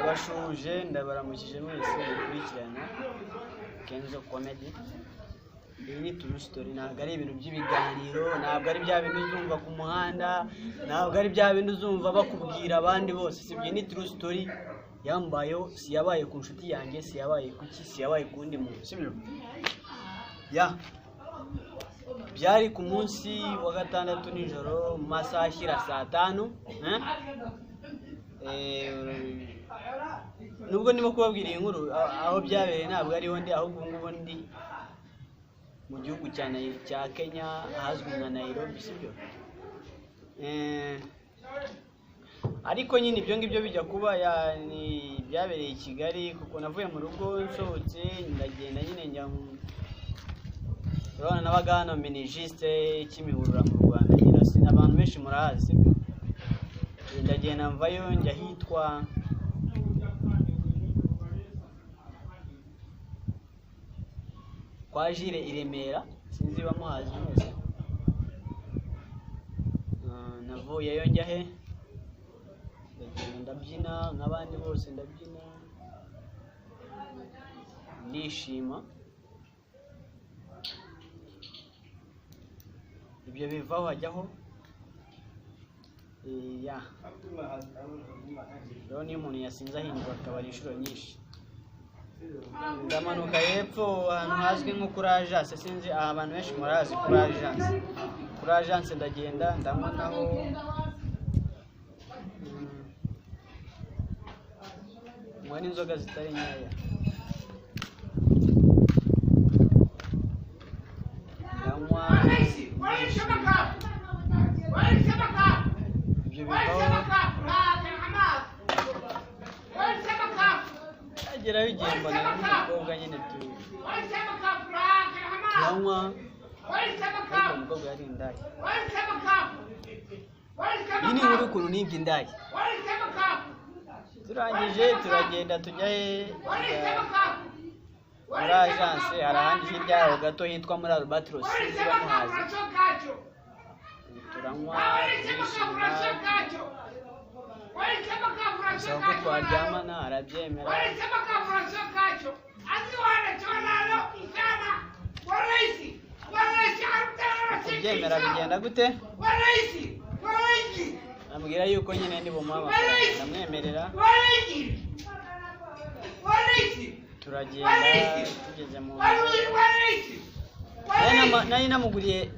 ndabashuje ndabaramukije mwese mukurikirana Kenzo Comedy. Iyi ni true story, ntabwo ari ibintu by'ibiganiro, ntabwo ari bya bintu uzumva ku muhanda, ntabwo ari bya bintu uzumva bakubwira abandi bose. Sibye ni true story yambayo, si yabaye ku nshuti yanjye, si yabaye kuki, si yabaye kundi muntu. Sibyo ya byari ku munsi wa gatandatu nijoro mu masaha ashyira saa 5. Nubwo ndimo kubabwira iyi nkuru aho byabereye ntabwo ari ho ndi, ahubwo ngubu ndi mu gihugu cya Kenya ahazwi nka Nairobi. Sibyo ariko nyine ibyo ngibyo bijya kuba ni byabereye i Kigali, kuko navuye mu rugo nsohotse ndagenda nyine njya urabona nabaga hano minigiste Kimihurura mu Rwanda, nyirasi abantu benshi murahazi. Sibyo ndagenda mvayo njya hitwa kwa Jire i Remera, sinzi bamuhazi mwese. Navuyeyo njya he, ndagenda ndabyina nk'abandi bose, ndabyina ndishima. Ibyo bivaho hajyaho rero niyo umuntu yasinze ahindura akabari inshuro nyinshi. Ndamanuka hepfo ahantu hazwi nko kuri agence, sinzi abantu benshi murazi kuri agence. Kuri agence ndagenda ndabonaho mwa n'inzoga zitari nkeya, ndanywa ibyo bivaho agera bigiye mbona n'umukobwa nyine turanywa, ariko umukobwa yari indaya. Iyi ni nkuru ukuntu nibye indaya. Turangije turagenda tujya he muri agence, hari ahandi hirya yaho gato hitwa muri Albatros, sinzi bamuhazi. Turanywa turishima, asaba ko twaryamana arabyemera. Kubyemera bigenda gute? Namubwira yuko nyine ndi bumuha amafaranga, ndamwemerera. Turagenda tugeze mu nari namuguriye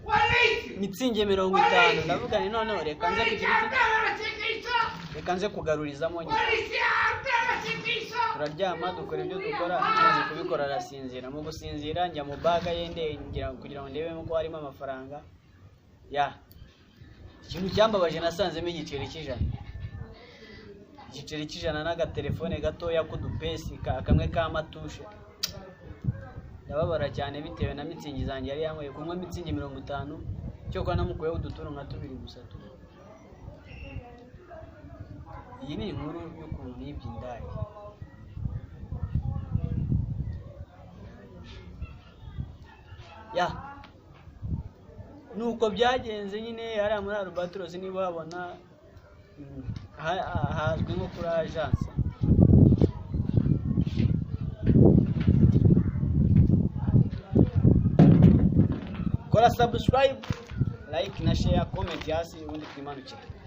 mistingi 50. ndavuga ni none reka nze kugira iki, reka nze kugarurizamo nyine. Turaryama dukora ibyo dukora, tumaze kubikora arasinzira. Mu gusinzira njya mu baga yende kugira ngo ndebe ko harimo amafaranga. Ikintu cyambabaje nasanzemo igiceri cy'ijana. Igiceri cy'ijana n'agatelefone gatoya k'udupesi kamwe ka matushe. Ndababara cyane bitewe na mistingi zanjye yari yangoye kunywa mistingi 50, cyo kwa namukuyeho uduturo nka 2 gusa. Iyi ni inkuru y'ukuntu nibye indaya. Nuko byagenze nyine hari muri Albatros, niba babona hazwi nko kuri agence. Kora subscribe, like na share, comment hasi ubundi twimanukire.